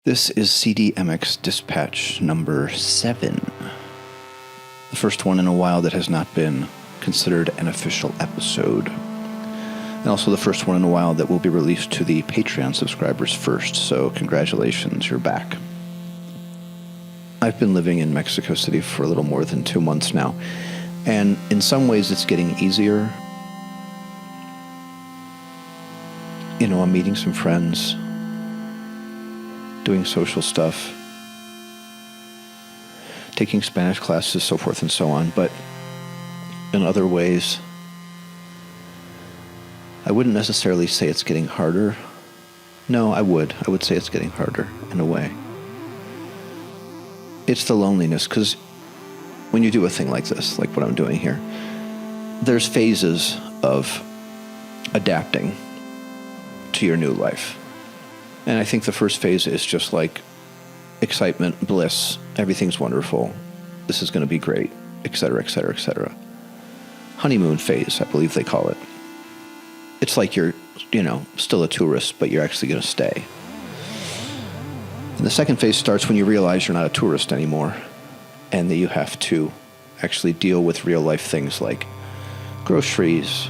This is CDMX dispatch number 7. The first one in a while that has not been considered an official episode. And also the first one in a while that will be released to the Patreon subscribers first, so congratulations, you're back. I've been living in Mexico City for a little more than 2 months now, and in some ways it's getting easier. You know, I'm meeting some friends, doing social stuff, taking Spanish classes, so forth and so on. But in other ways, I wouldn't necessarily say it's getting harder. No, I would say it's getting harder in a way. It's the loneliness, because when you do a thing like this, like what I'm doing here, there's phases of adapting to your new life. And I think the first phase is just like excitement, bliss, everything's wonderful, this is going to be great, etc., etc., etc. Honeymoon phase, I believe they call it. It's like you're, still a tourist, but you're actually going to stay. And the second phase starts when you realize you're not a tourist anymore, and that you have to actually deal with real life things like groceries,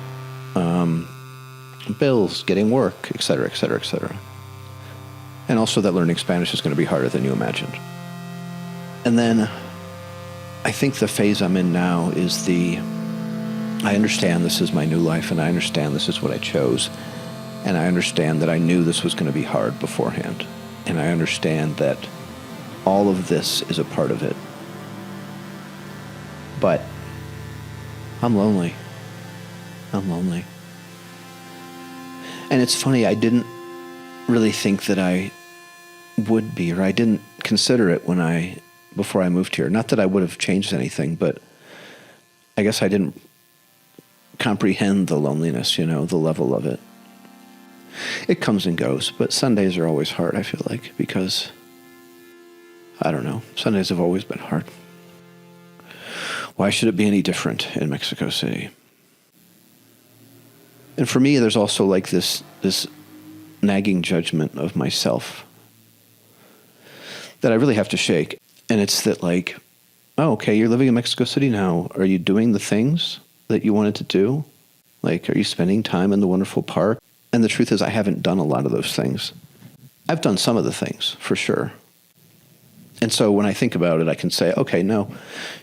bills, getting work, etc., etc., etc. And also that learning Spanish is going to be harder than you imagined. And then I think the phase I'm in now is I understand this is my new life, and I understand this is what I chose, and I understand that I knew this was going to be hard beforehand, and I understand that all of this is a part of it. But I'm lonely. And it's funny, I didn't really think that I would be, or I didn't consider it before I moved here. Not that I would have changed anything, but I guess I didn't comprehend the loneliness, the level of it. It comes and goes, but Sundays are always hard, I feel like, because, I don't know, Sundays have always been hard. Why should it be any different in Mexico City? And for me, there's also like this nagging judgment of myself that I really have to shake. And it's that like, oh, okay, you're living in Mexico City now. Are you doing the things that you wanted to do? Like, are you spending time in the wonderful park? And the truth is, I haven't done a lot of those things. I've done some of the things, for sure. And so when I think about it, I can say, okay, no,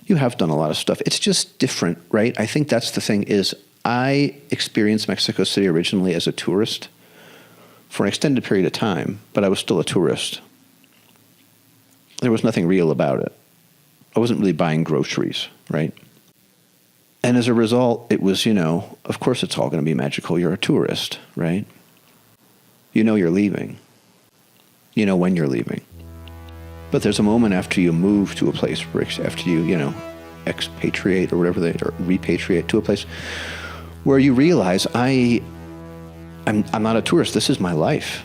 you have done a lot of stuff. It's just different, right? I think that's the thing is, I experienced Mexico City originally as a tourist for an extended period of time, but I was still a tourist. There was nothing real about it. I wasn't really buying groceries, right? And as a result, it was, of course it's all going to be magical. You're a tourist, right? You're leaving. You know when you're leaving. But there's a moment after you move to a place, after you, expatriate or whatever or repatriate to a place where you realize I'm not a tourist. This is my life.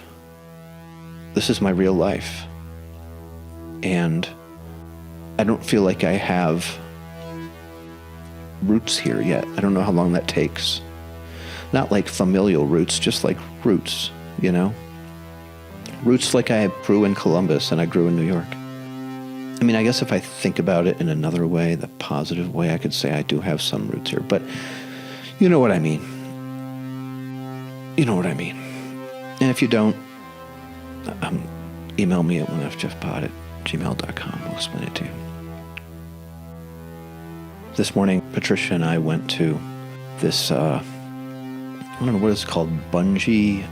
This is my real life. And I don't feel like I have roots here yet. I don't know how long that takes. Not like familial roots, just like roots, Roots like I grew in Columbus and I grew in New York. I mean, I guess if I think about it in another way, the positive way, I could say I do have some roots here, but you know what I mean. And if you don't, email me at onefjeffpod@gmail.com. I'll explain it to you. This morning, Patricia and I went to this, I don't know what it's called, Bungee,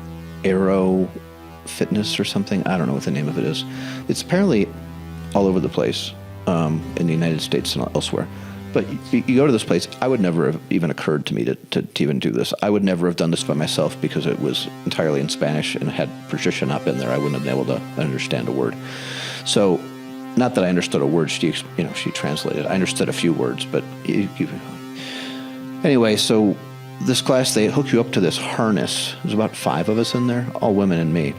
Aero Fitness or something. I don't know what the name of it is. It's apparently all over the place in the United States and elsewhere. But you go to this place, I would never have even occurred to me to even do this. I would never have done this by myself because it was entirely in Spanish, and had Patricia not been there, I wouldn't have been able to understand a word. So, not that I understood a word, she translated. I understood a few words, but anyway, so this class, they hook you up to this harness. There's about 5 of us in there, all women and me.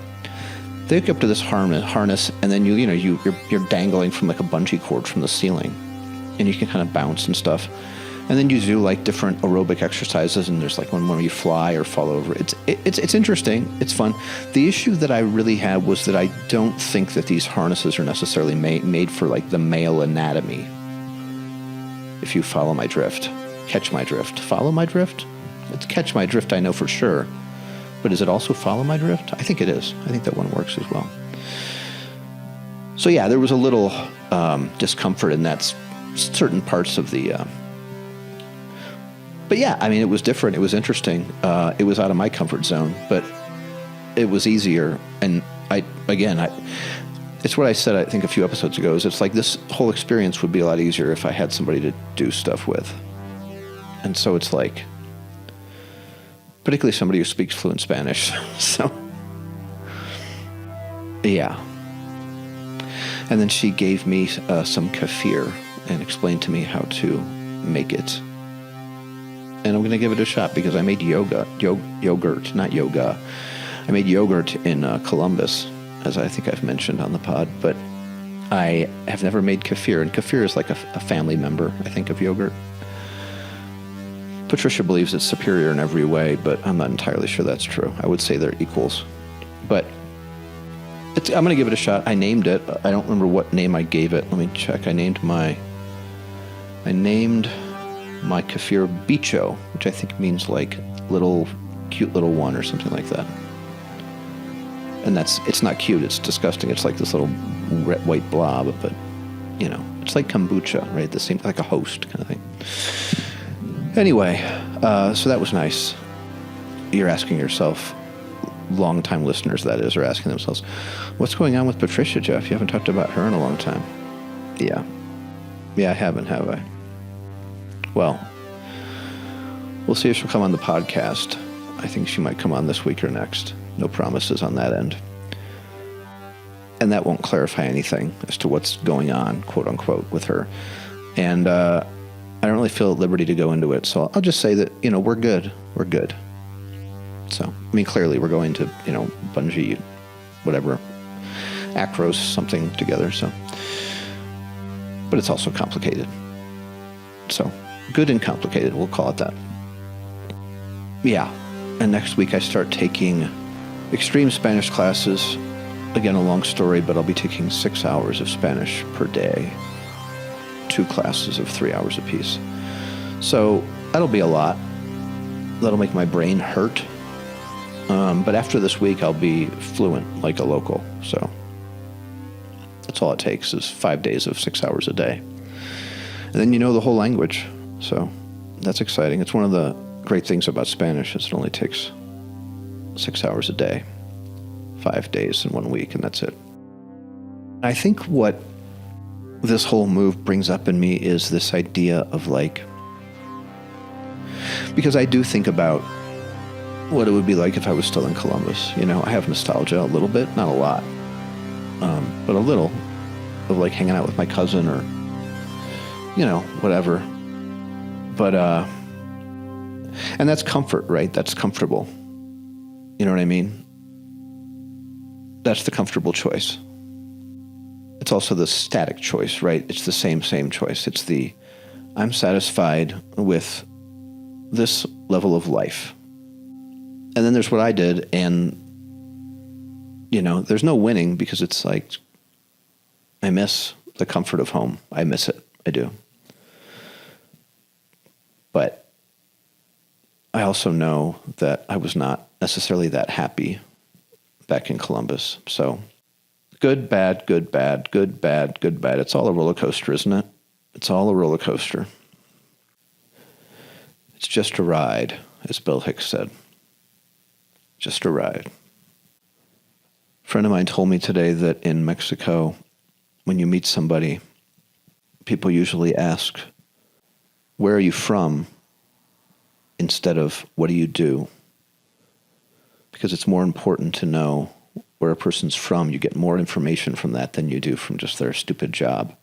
They hook you up to this harness, and then you're dangling from like a bungee cord from the ceiling, and you can kind of bounce and stuff. And then you do like different aerobic exercises, and there's like one where you fly or fall over. It's interesting. It's fun. The issue that I really had was that I don't think that these harnesses are necessarily made for like the male anatomy. If you follow my drift, catch my drift, follow my drift. It's catch my drift, I know for sure. But is it also follow my drift? I think it is. I think that one works as well. So yeah, there was a little discomfort in that certain parts of the. But yeah, I mean, it was different. It was interesting. It was out of my comfort zone, but it was easier. And it's what I said, I think, a few episodes ago, is it's like this whole experience would be a lot easier if I had somebody to do stuff with. And so it's like, particularly somebody who speaks fluent Spanish. So, yeah. And then she gave me some kefir and explained to me how to make it. And I'm going to give it a shot because I made yogurt, not yoga. I made yogurt in Columbus, as I think I've mentioned on the pod, but I have never made kefir. And kefir is like a family member, I think, of yogurt. Patricia believes it's superior in every way, but I'm not entirely sure that's true. I would say they're equals. But I'm going to give it a shot. I named it. I don't remember what name I gave it. Let me check. I named my kefir Bicho, which I think means like cute little one or something like that. And it's not cute. It's disgusting. It's like this little red, white blob, but it's like kombucha, right? The same, like a host kind of thing. Anyway, so that was nice. You're asking yourself, long-time listeners that is, are asking themselves, what's going on with Patricia, Jeff? You haven't talked about her in a long time. Yeah, I haven't, have I? Well, we'll see if she'll come on the podcast. I think she might come on this week or next. No promises on that end. And that won't clarify anything as to what's going on, quote unquote, with her. And I don't really feel at liberty to go into it. So I'll just say that, we're good. We're good. So, I mean, clearly we're going to, Bungee, whatever, Acros, something together. So, but it's also complicated. So, good and complicated, we'll call it that. Yeah. And next week I start taking extreme Spanish classes. Again, a long story, but I'll be taking 6 hours of Spanish per day. 2 classes of 3 hours apiece. So that'll be a lot. That'll make my brain hurt. But after this week, I'll be fluent like a local. So that's all it takes is 5 days of 6 hours a day. And then you know the whole language. So that's exciting. It's one of the great things about Spanish is it only takes 6 hours a day, 5 days in 1 week, and that's it. I think what this whole move brings up in me is this idea of because I do think about what it would be like if I was still in Columbus. I have nostalgia a little bit, not a lot, but a little, of hanging out with my cousin or, whatever. But, and that's comfort, right? That's comfortable. You know what I mean? That's the comfortable choice. It's also the static choice, right? It's the same choice. It's the, I'm satisfied with this level of life. And then there's what I did, and, there's no winning because it's like, I miss the comfort of home. I miss it. I do. But I also know that I was not necessarily that happy back in Columbus. So good, bad, good, bad, good, bad, good, bad. It's all a roller coaster, isn't it? It's all a roller coaster. It's just a ride, as Bill Hicks said. Just a ride. A friend of mine told me today that in Mexico, when you meet somebody, people usually ask, where are you from? Instead of, what do you do? Because it's more important to know where a person's from. You get more information from that than you do from just their stupid job.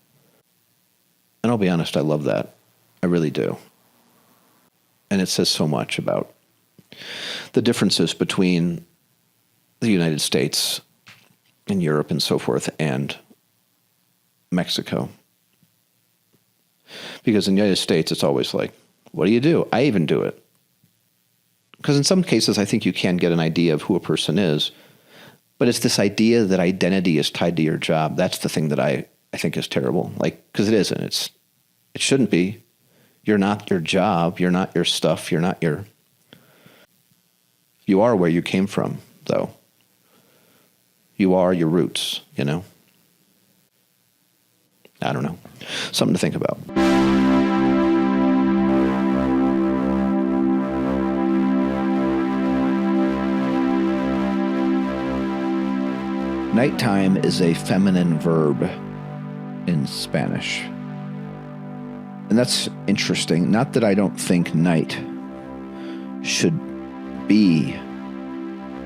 And I'll be honest, I love that. I really do. And it says so much about the differences between the United States and Europe and so forth and Mexico. Because in the United States, it's always like, What do you do? I even do it. Because in some cases, I think you can get an idea of who a person is. But it's this idea that identity is tied to your job. That's the thing that I think is terrible. Like, because it isn't. It shouldn't be. You're not your job. You're not your stuff. You're not your... You are where you came from, though. You are your roots, you know? I don't know. Something to think about. Nighttime is a feminine verb in Spanish. And that's interesting. Not that I don't think night should be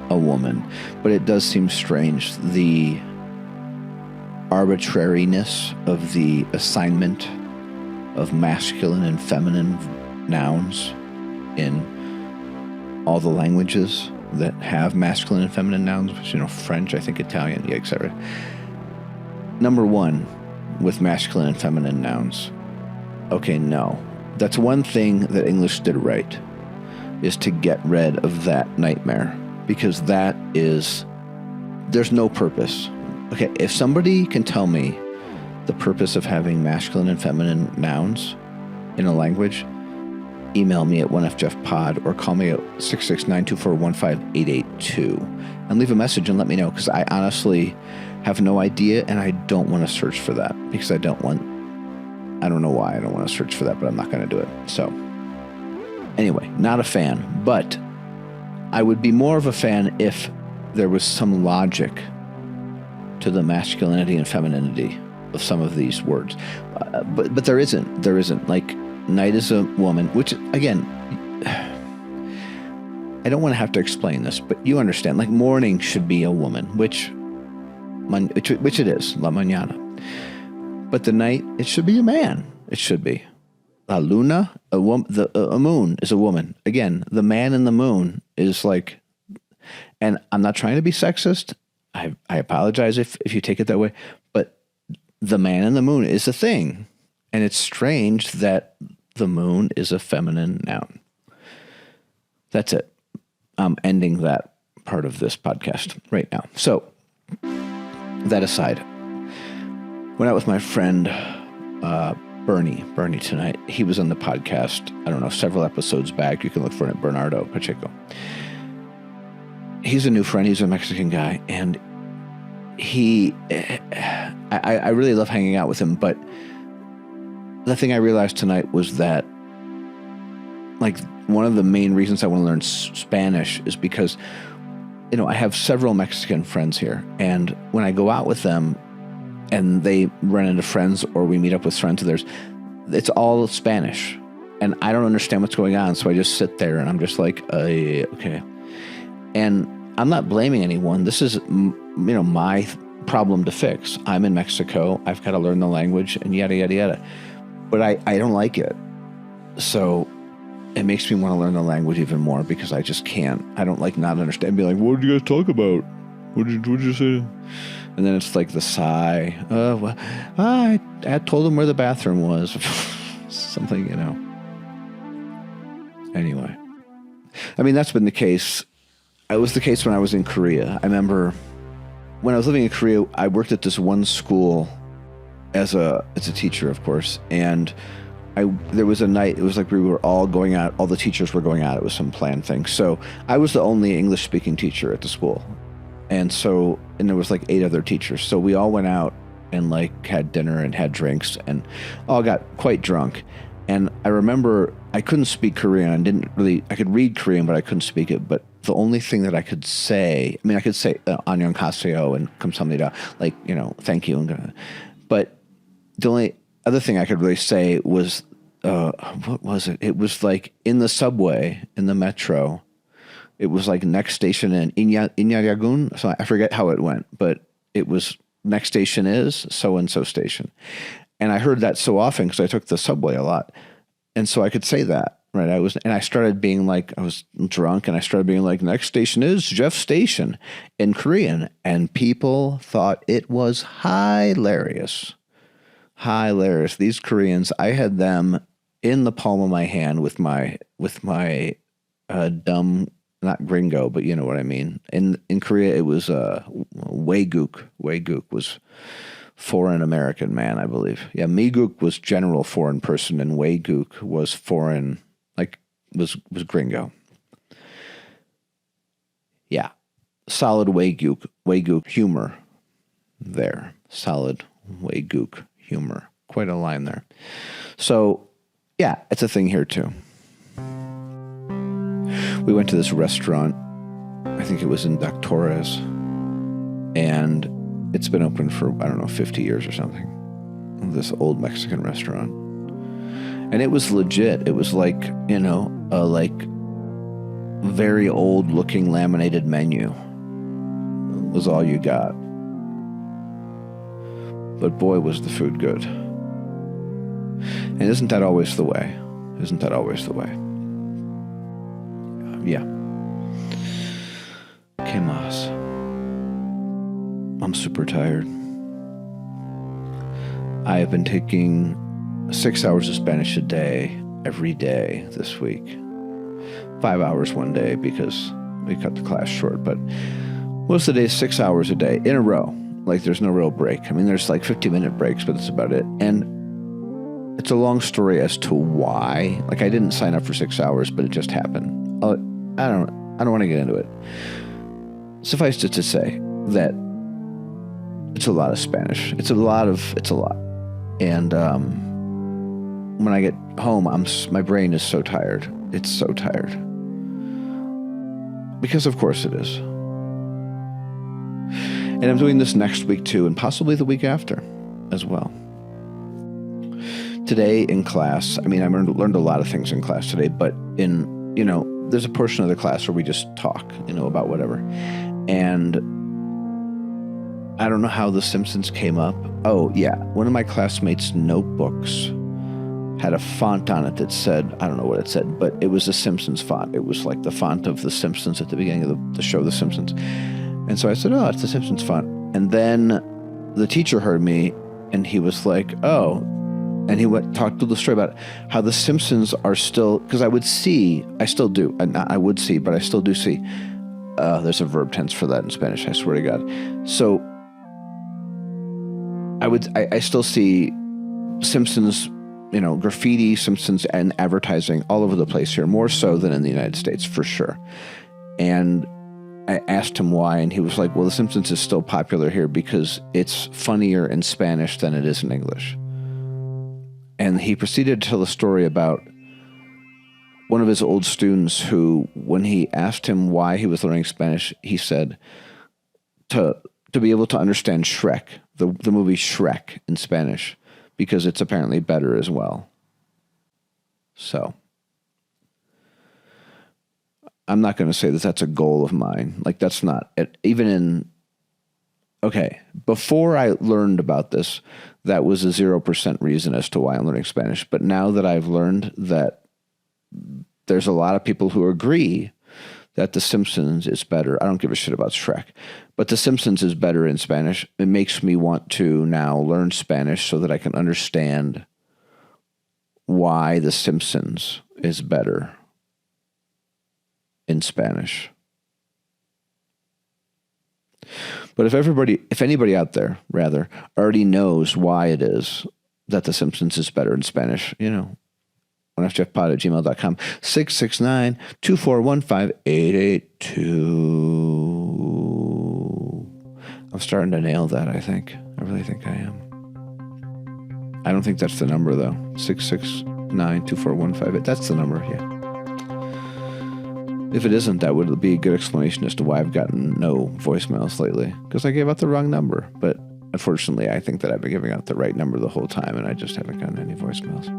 a woman, but it does seem strange. The arbitrariness of the assignment of masculine and feminine nouns in all the languages that have masculine and feminine nouns, French, I think Italian, yeah, etc. Number one, with masculine and feminine nouns. Okay, no. That's one thing that English did right, is to get rid of that nightmare, because there's no purpose. Okay, if somebody can tell me the purpose of having masculine and feminine nouns in a language, email me at 1FJeffPod or call me at 669241582 and leave a message and let me know, because I honestly have no idea and I don't want to search for that, because I don't know why I don't want to search for that, but I'm not going to do it. So anyway, not a fan, but I would be more of a fan if there was some logic to the masculinity and femininity of some of these words. But there isn't. There isn't. Like, night is a woman, which, again, I don't want to have to explain this, but you understand. Like, morning should be a woman, which it is, la mañana. But the night, it should be a man. It should be. La luna, a moon is a woman. Again, the man in the moon is like, and I'm not trying to be sexist. I apologize if you take it that way, but the man in the moon is a thing. And it's strange that the moon is a feminine noun. That's it. I'm ending that part of this podcast right now. So, that aside, went out with my friend Bernie tonight. He was on the podcast, I don't know, several episodes back. You can look for it at Bernardo Pacheco. He's a new friend. He's a Mexican guy, and I really love hanging out with him, but the thing I realized tonight was that, like, one of the main reasons I want to learn Spanish is because, I have several Mexican friends here, and when I go out with them and they run into friends or we meet up with friends of theirs, it's all Spanish, and I don't understand what's going on, so I just sit there and I'm just like, okay. And I'm not blaming anyone. This is, my problem to fix. I'm in Mexico. I've got to learn the language and yada, yada, yada. But I don't like it. So it makes me want to learn the language even more, because I just can't. I don't like not understand. Be like, what did you guys talk about? What did you say? And then it's like the sigh. I told them where the bathroom was. Something, Anyway. I mean, that's been the case. It was the case when I was in Korea. I remember when I was living in Korea, I worked at this one school as a teacher, of course, and there was a night, it was like we were all going out, all the teachers were going out, it was some planned thing. So I was the only English-speaking teacher at the school. And there was like 8 other teachers. So we all went out and like had dinner and had drinks and all got quite drunk. And I remember I couldn't speak Korean. I could read Korean, but I couldn't speak it. But the only thing that I could say, I could say 안녕하세요 and 감사합니다, like, thank you. But the only other thing I could really say was, what was it? It was like in the subway, in the metro. It was like next station in Iñárritu. So I forget how it went, but it was next station is so-and-so station. And I heard that so often because I took the subway a lot. And so I could say that, right? I started being like, I was drunk and I started being like, next station is Jeff Station in Korean. And people thought it was hilarious. Hilarious. These Koreans, I had them in the palm of my hand with my dumb, not gringo, but you know what I mean. In Korea, it was Waeguk. Waeguk was foreign American man, I believe. Yeah, Miguk was general foreign person, and Waeguk was foreign, like was gringo. Yeah, solid Waeguk humor there. Solid Waeguk humor. Quite a line there. So, yeah, it's a thing here too. We went to this restaurant, I think it was in Doctores, and it's been open for, 50 years or something. This old Mexican restaurant. And it was legit. It was like, a very old looking laminated menu. It was all you got. But boy, was the food good. And isn't that always the way? Isn't that always the way? Yeah. ¿Qué más? I'm super tired. I have been taking 6 hours of Spanish a day, every day this week. 5 hours one day because we cut the class short, but most of the day, 6 hours a day in a row. Like there's no real break. I mean, there's like 50-minute breaks, but that's about it. And it's a long story as to why. Like I didn't sign up for 6 hours, but it just happened. I don't want to get into it. Suffice it to say that it's a lot of Spanish. It's a lot. And when I get home, my brain is so tired. It's so tired. Because of course it is. And I'm doing this next week too, and possibly the week after as well. Today in class, I learned a lot of things in class today, but there's a portion of the class where we just talk, about whatever. And I don't know how The Simpsons came up. Oh, yeah. One of my classmates' notebooks had a font on it that said, I don't know what it said, but it was a Simpsons font. It was like the font of The Simpsons at the beginning of the show, The Simpsons. And so I said, oh, it's the Simpsons font. And then the teacher heard me, and he was like, oh. And he talked to the story about how the Simpsons are still, because I still do, but I still do see, there's a verb tense for that in Spanish, I swear to God. So I still see Simpsons, graffiti, Simpsons, and advertising all over the place here, more so than in the United States, for sure. And I asked him why, and he was like, well, The Simpsons is still popular here because it's funnier in Spanish than it is in English. And he proceeded to tell a story about one of his old students who, when he asked him why he was learning Spanish, he said to be able to understand Shrek, the movie Shrek in Spanish, because it's apparently better as well. So I'm not going to say that that's a goal of mine. Like that's not it. Okay, before I learned about this, that was a 0% reason as to why I'm learning Spanish. But now that I've learned that there's a lot of people who agree that The Simpsons is better. I don't give a shit about Shrek, but The Simpsons is better in Spanish. It makes me want to now learn Spanish so that I can understand why The Simpsons is better in Spanish. But if anybody out there, rather, already knows why it is that The Simpsons is better in Spanish, onefjeffpod@gmail.com, 669-241-5882. I'm starting to nail that, I think. I really think I am. I don't think that's the number, though. 669-241-58. That's the number, yeah. If it isn't, that would be a good explanation as to why I've gotten no voicemails lately. Because I gave out the wrong number. But unfortunately, I think that I've been giving out the right number the whole time, and I just haven't gotten any voicemails.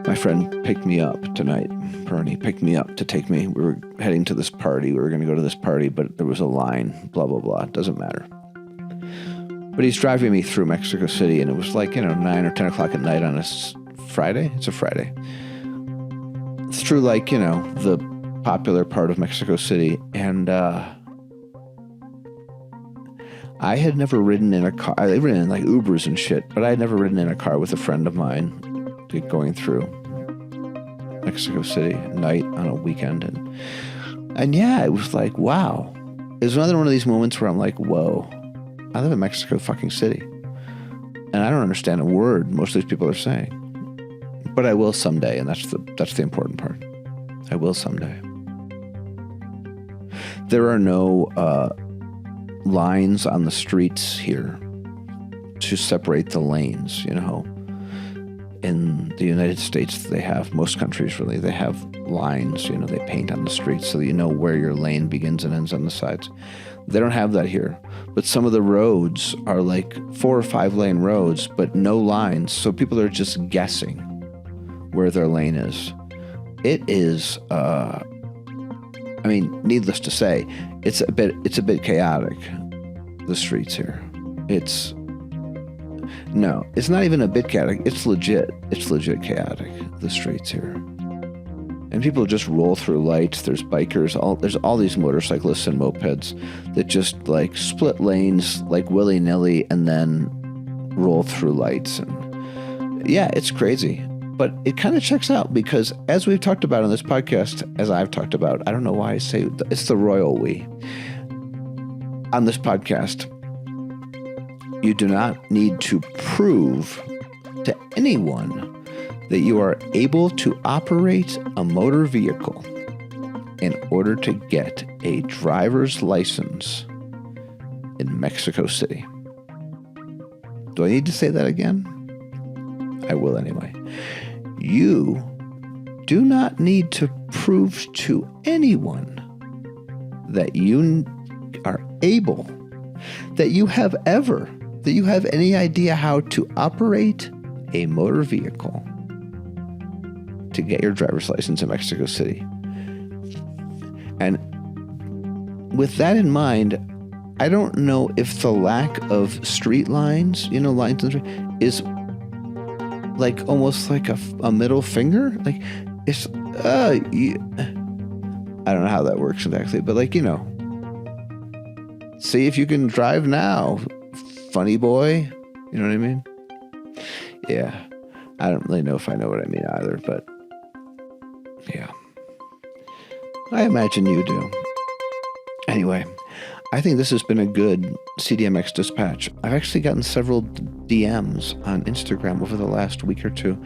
My friend picked me up tonight. Bernie picked me up to take me. We were heading to this party. We were going to go to this party, but there was a line, blah, blah, blah. It doesn't matter. But he's driving me through Mexico City, and it was like, 9 or 10 o'clock at night on a Friday. It's a Friday. Through the popular part of Mexico City, and I had never ridden in a car. I'd ridden in like Ubers and shit, but I had never ridden in a car with a friend of mine going through Mexico City at night on a weekend. And yeah, it was like, wow. It was another one of these moments where I'm like, whoa, I live in Mexico fucking City. And I don't understand a word most of these people are saying. But I will someday, and that's the important part. I will someday. There are no lines on the streets here to separate the lanes, you know. In the United States, they have, most countries really, they have lines, you know, they paint on the streets so that you know where your lane begins and ends on the sides. They don't have that here. But some of the roads are like 4 or 5 lane roads, but no lines. So people are just guessing where their lane is. It is, I mean, needless to say, it's a bit chaotic, the streets here. No, it's not even a bit chaotic. It's legit chaotic, the streets here. And people just roll through lights. There's bikers. There's all these motorcyclists and mopeds that just like split lanes like willy-nilly and then roll through lights. And yeah, it's crazy. But it kind of checks out because as we've talked about on this podcast, as I've talked about, I don't know why I say it's the royal we. On this podcast, you do not need to prove to anyone that you are able to operate a motor vehicle in order to get a driver's license in Mexico City. Do I need to say that again? I will anyway. You do not need to prove to anyone that you are able, that you have any idea how to operate a motor vehicle to get your driver's license in Mexico City. And with that in mind, I don't know if the lack of street lines, you know, lines in the street, is like almost like a middle finger. Like it's, I don't know how that works exactly, but like, you know, see if you can drive now, funny boy. You know what I mean? Yeah. I don't really know if I know what I mean either, but yeah. I imagine you do. Anyway, I think this has been a good CDMX dispatch. I've actually gotten several DMs on Instagram over the last week or two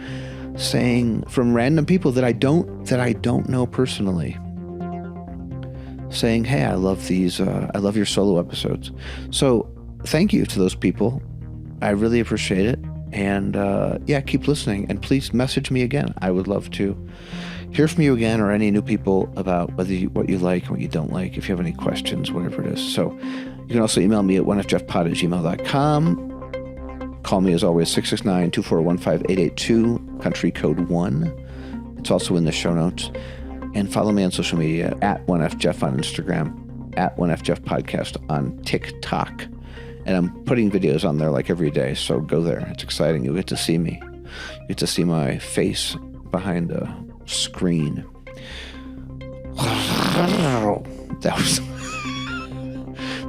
saying from random people that I don't know personally, saying, hey, I love these, I love your solo episodes. So thank you to those people. I really appreciate it. And yeah, keep listening. And please message me again. I would love to hear from you again, or any new people about what you like, what you don't like, if you have any questions, whatever it is. So you can also email me at onefjeffpod@gmail.com. Call me as always, 669-241-5882, country code 1. It's also in the show notes. And follow me on social media at 1FJeff on Instagram, at 1FJeff Podcast on TikTok. And I'm putting videos on there like every day, so go there. It's exciting. You'll get to see me. You get to see my face behind a screen. That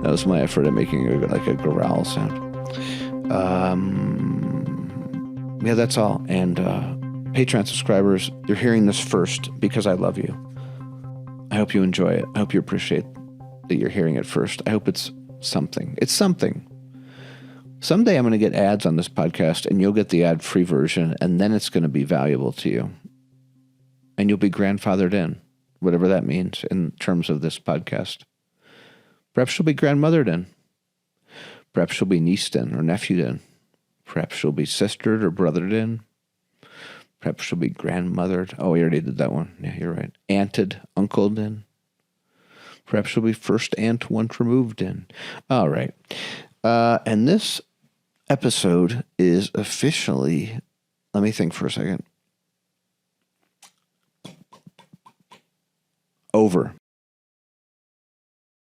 was my effort at making a growl sound. Yeah, that's all. And Patreon subscribers, you're hearing this first because I love you. I hope you enjoy it. I hope you appreciate that you're hearing it first. I hope it's something. It's something. Someday I'm going to get ads on this podcast and you'll get the ad-free version, and then it's going to be valuable to you. And you'll be grandfathered in, whatever that means in terms of this podcast. Perhaps you'll be grandmothered in. Perhaps you'll be nieced in or nephewed in. Perhaps you'll be sistered or brothered in. Perhaps you'll be grandmothered. Oh, we already did that one. Yeah, you're right. Aunted, uncled in. Perhaps you'll be first aunt once removed in. All right. And this episode is officially, let me think for a second, over.